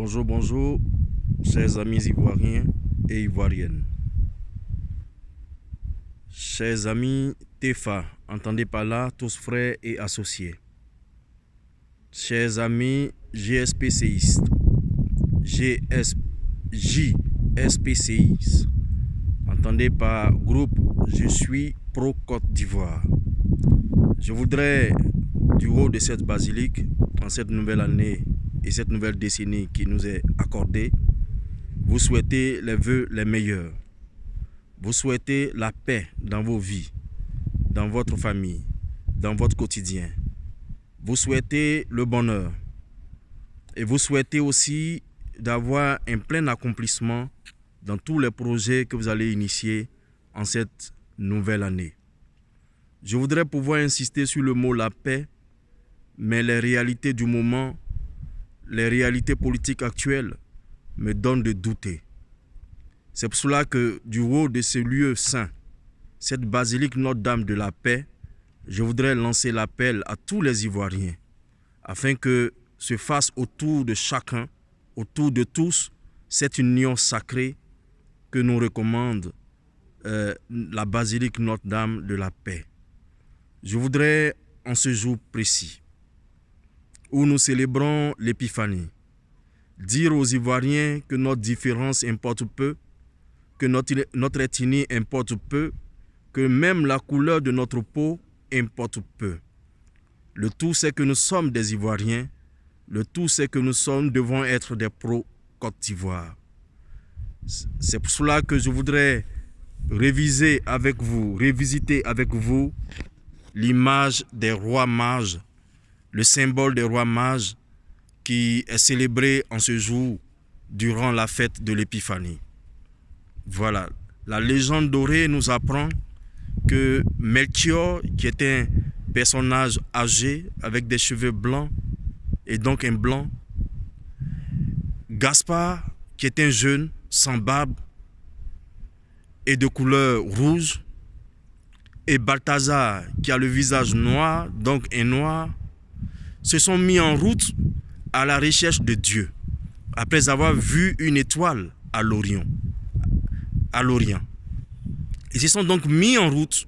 Bonjour, bonjour, chers amis ivoiriens et ivoiriennes. Chers amis TEFA, entendez par là tous frères et associés. Chers amis GSPCistes, JSPCistes, entendez par groupe Je suis pro Côte d'Ivoire. Je voudrais, du haut de cette basilique, en cette nouvelle année et cette nouvelle décennie qui nous est accordée, vous souhaiter les vœux les meilleurs. Vous souhaitez la paix dans vos vies, dans votre famille, dans votre quotidien. Vous souhaitez le bonheur. Et vous souhaitez aussi d'avoir un plein accomplissement dans tous les projets que vous allez initier en cette nouvelle année. Je voudrais pouvoir insister sur le mot la paix, mais les réalités du moment, les réalités politiques actuelles me donnent de douter. C'est pour cela que du haut de ce lieu saint, cette basilique Notre-Dame de la Paix, je voudrais lancer l'appel à tous les Ivoiriens afin que se fasse autour de chacun, autour de tous, cette union sacrée que nous recommande la basilique Notre-Dame de la Paix. Je voudrais, en ce jour précis, où nous célébrons l'Épiphanie, dire aux Ivoiriens que notre différence importe peu, que notre ethnie importe peu, que même la couleur de notre peau importe peu. Le tout, c'est que nous sommes des Ivoiriens. Le tout, c'est que nous devons être des pro-Côte d'Ivoire. C'est pour cela que je voudrais révisiter avec vous l'image des rois mages, le symbole des rois mages qui est célébré en ce jour durant la fête de l'Épiphanie. Voilà, la légende dorée nous apprend que Melchior, qui était un personnage âgé avec des cheveux blancs et donc un blanc, Gaspard, qui est un jeune sans barbe et de couleur rouge, et Balthazar, qui a le visage noir, donc un noir, se sont mis en route à la recherche de Dieu, après avoir vu une étoile à l'Orient. Ils se sont donc mis en route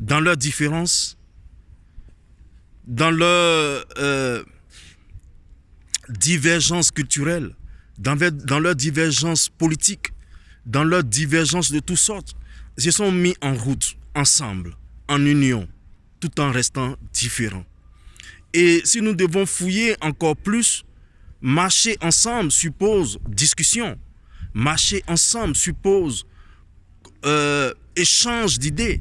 dans leurs différences, dans leurs divergences culturelles, dans leurs divergences politiques, dans leurs divergences de toutes sortes. Ils se sont mis en route ensemble, en union, tout en restant différents. Et si nous devons fouiller encore plus, marcher ensemble suppose discussion. Marcher ensemble suppose échange d'idées.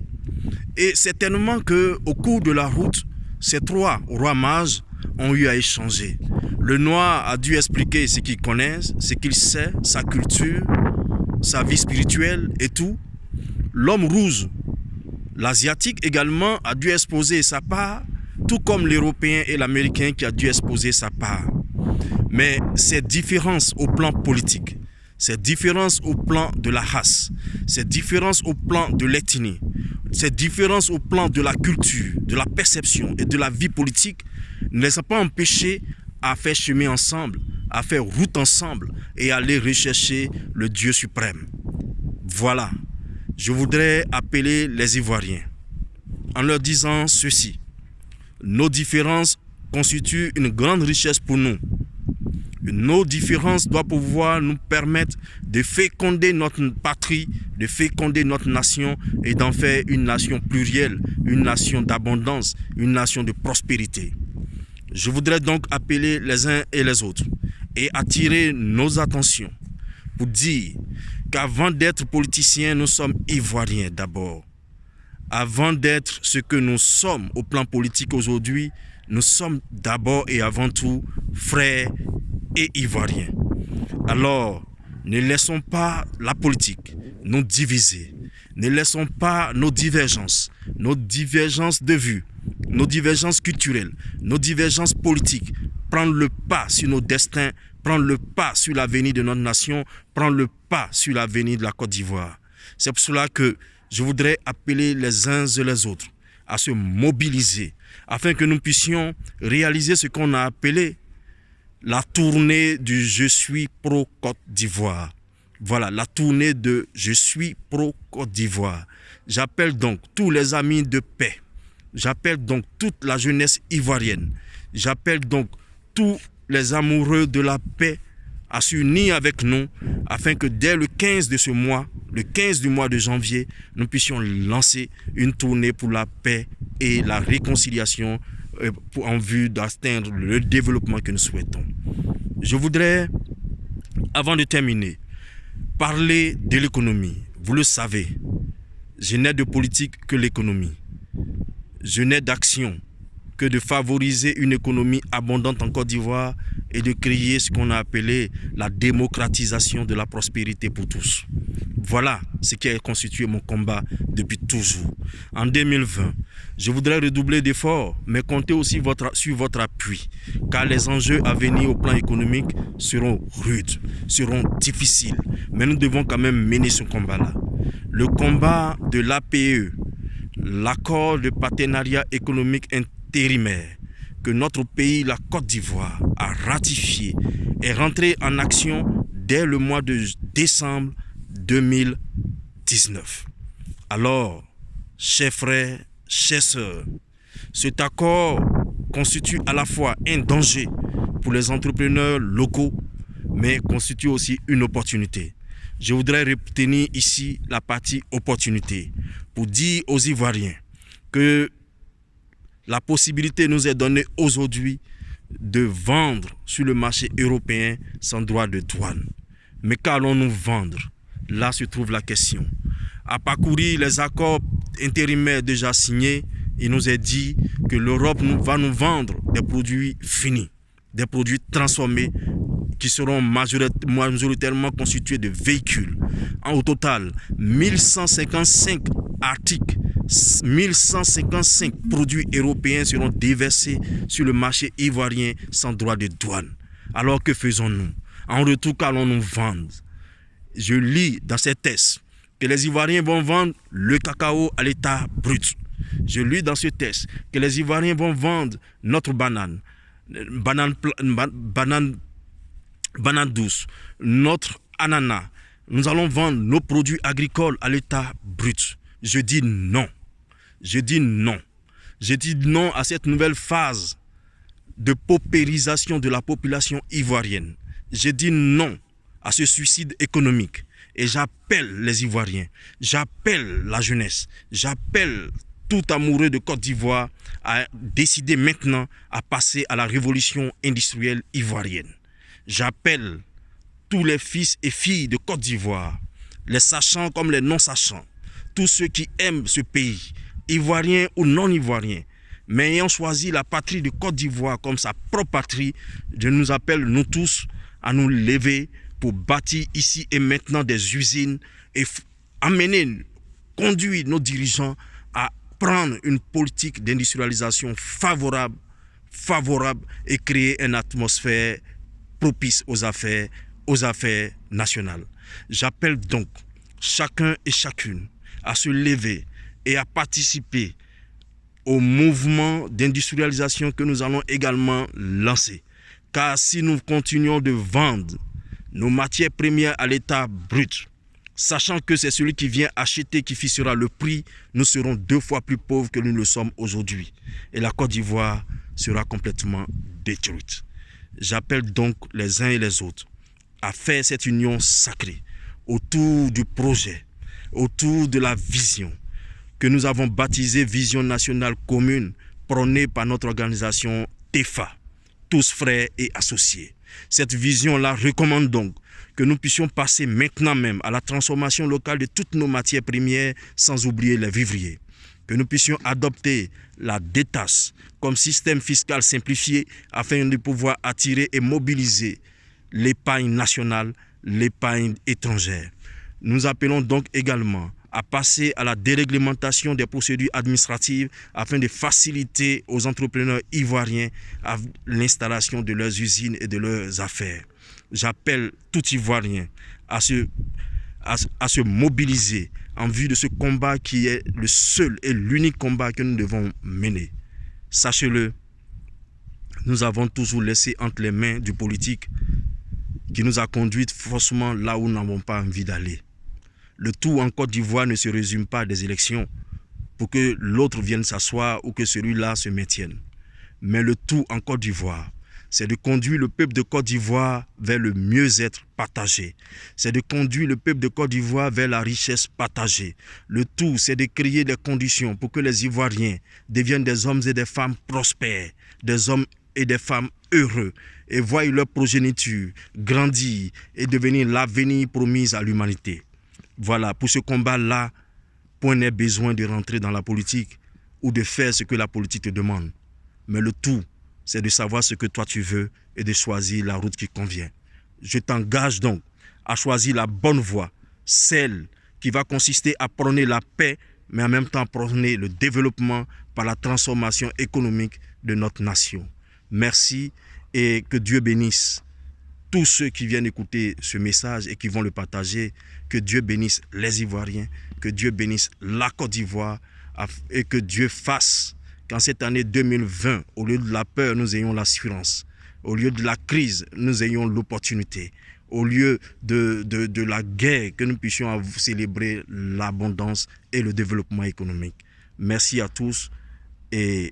Et certainement qu'au cours de la route, ces trois rois mages ont eu à échanger. Le noir a dû expliquer ce qu'il connaît, ce qu'il sait, sa culture, sa vie spirituelle et tout. L'homme rouge, l'asiatique également, a dû exposer sa part, tout comme l'Européen et l'Américain qui a dû exposer sa part. Mais ces différences au plan politique, ces différences au plan de la race, ces différences au plan de l'ethnie, ces différences au plan de la culture, de la perception et de la vie politique ne les ont pas empêchés à faire chemin ensemble, à faire route ensemble et à aller rechercher le Dieu suprême. Voilà, je voudrais appeler les Ivoiriens en leur disant ceci. Nos différences constituent une grande richesse pour nous. Nos différences doivent pouvoir nous permettre de féconder notre patrie, de féconder notre nation et d'en faire une nation plurielle, une nation d'abondance, une nation de prospérité. Je voudrais donc appeler les uns et les autres et attirer nos attentions pour dire qu'avant d'être politiciens, nous sommes Ivoiriens d'abord. Avant d'être ce que nous sommes au plan politique aujourd'hui, nous sommes d'abord et avant tout frères et Ivoiriens. Alors, ne laissons pas la politique nous diviser. Ne laissons pas nos divergences de vue, nos divergences culturelles, nos divergences politiques prendre le pas sur nos destins, prendre le pas sur l'avenir de notre nation, prendre le pas sur l'avenir de la Côte d'Ivoire. C'est pour cela que je voudrais appeler les uns et les autres à se mobiliser afin que nous puissions réaliser ce qu'on a appelé la tournée du Je suis pro-Côte d'Ivoire. Voilà, la tournée de Je suis pro-Côte d'Ivoire. J'appelle donc tous les amis de paix. J'appelle donc toute la jeunesse ivoirienne. J'appelle donc tous les amoureux de la paix à s'unir avec nous afin que dès le 15 de ce mois, le 15 du mois de janvier, nous puissions lancer une tournée pour la paix et la réconciliation en vue d'atteindre le développement que nous souhaitons. Je voudrais, avant de terminer, parler de l'économie. Vous le savez, je n'ai de politique que l'économie. Je n'ai d'action que de favoriser une économie abondante en Côte d'Ivoire et de créer ce qu'on a appelé la démocratisation de la prospérité pour tous. Voilà ce qui a constitué mon combat depuis toujours. En 2020, je voudrais redoubler d'efforts, mais compter aussi sur votre appui, car les enjeux à venir au plan économique seront rudes, seront difficiles, mais nous devons quand même mener ce combat-là. Le combat de l'APE, l'accord de partenariat économique intérimaire que notre pays, la Côte d'Ivoire, a ratifié est rentré en action dès le mois de décembre 2019. Alors, chers frères, chères sœurs, cet accord constitue à la fois un danger pour les entrepreneurs locaux, mais constitue aussi une opportunité. Je voudrais retenir ici la partie opportunité pour dire aux Ivoiriens que la possibilité nous est donnée aujourd'hui de vendre sur le marché européen sans droit de douane. Mais qu'allons-nous vendre? Là se trouve la question. À parcourir les accords intérimaires déjà signés, il nous est dit que l'Europe va nous vendre des produits finis, des produits transformés qui seront majoritairement constitués de véhicules. Au total, 1155 articles, 1155 produits européens seront déversés sur le marché ivoirien sans droit de douane. Alors que faisons-nous? En retour, qu'allons-nous vendre? Je lis dans ces textes que les Ivoiriens vont vendre le cacao à l'état brut. Je lis dans ce texte que les Ivoiriens vont vendre notre banane douce, notre ananas. Nous allons vendre nos produits agricoles à l'état brut. Je dis non. Je dis non. Je dis non à cette nouvelle phase de paupérisation de la population ivoirienne. Je dis non à ce suicide économique. Et j'appelle les Ivoiriens, j'appelle la jeunesse, j'appelle tout amoureux de Côte d'Ivoire à décider maintenant à passer à la révolution industrielle ivoirienne. J'appelle tous les fils et filles de Côte d'Ivoire, les sachants comme les non-sachants, tous ceux qui aiment ce pays, ivoiriens ou non-ivoiriens, mais ayant choisi la patrie de Côte d'Ivoire comme sa propre patrie, je nous appelle, nous tous, à nous lever pour bâtir ici et maintenant des usines et conduire nos dirigeants à prendre une politique d'industrialisation favorable et créer une atmosphère propice aux affaires nationales. J'appelle donc chacun et chacune à se lever et à participer au mouvement d'industrialisation que nous allons également lancer. Car si nous continuons de vendre nos matières premières à l'état brut, sachant que c'est celui qui vient acheter qui fixera le prix, nous serons 2 fois plus pauvres que nous le sommes aujourd'hui. Et la Côte d'Ivoire sera complètement détruite. J'appelle donc les uns et les autres à faire cette union sacrée autour du projet, autour de la vision que nous avons baptisée Vision nationale commune, prônée par notre organisation TEFA, tous frères et associés. Cette vision-là recommande donc que nous puissions passer maintenant même à la transformation locale de toutes nos matières premières, sans oublier les vivriers. Que nous puissions adopter la détaxe comme système fiscal simplifié afin de pouvoir attirer et mobiliser l'épargne nationale, l'épargne étrangère. Nous appelons donc également à passer à la déréglementation des procédures administratives afin de faciliter aux entrepreneurs ivoiriens l'installation de leurs usines et de leurs affaires. J'appelle tout Ivoirien à se mobiliser en vue de ce combat qui est le seul et l'unique combat que nous devons mener. Sachez-le, nous avons toujours laissé entre les mains du politique qui nous a conduits forcément là où nous n'avons pas envie d'aller. Le tout en Côte d'Ivoire ne se résume pas à des élections pour que l'autre vienne s'asseoir ou que celui-là se maintienne. Mais le tout en Côte d'Ivoire, c'est de conduire le peuple de Côte d'Ivoire vers le mieux-être partagé. C'est de conduire le peuple de Côte d'Ivoire vers la richesse partagée. Le tout, c'est de créer des conditions pour que les Ivoiriens deviennent des hommes et des femmes prospères, des hommes et des femmes heureux, et voient leur progéniture grandir et devenir l'avenir promis à l'humanité. Voilà, pour ce combat-là, point n'est besoin de rentrer dans la politique ou de faire ce que la politique te demande. Mais le tout, c'est de savoir ce que toi tu veux et de choisir la route qui convient. Je t'engage donc à choisir la bonne voie, celle qui va consister à prôner la paix, mais en même temps prôner le développement par la transformation économique de notre nation. Merci et que Dieu bénisse tous ceux qui viennent écouter ce message et qui vont le partager. Que Dieu bénisse les Ivoiriens, que Dieu bénisse la Côte d'Ivoire et que Dieu fasse qu'en cette année 2020, au lieu de la peur, nous ayons l'assurance. Au lieu de la crise, nous ayons l'opportunité. Au lieu de la guerre, que nous puissions célébrer l'abondance et le développement économique. Merci à tous et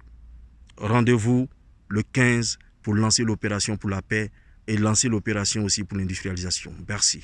rendez-vous le 15 pour lancer l'opération pour la paix et lancer l'opération aussi pour l'industrialisation. Merci.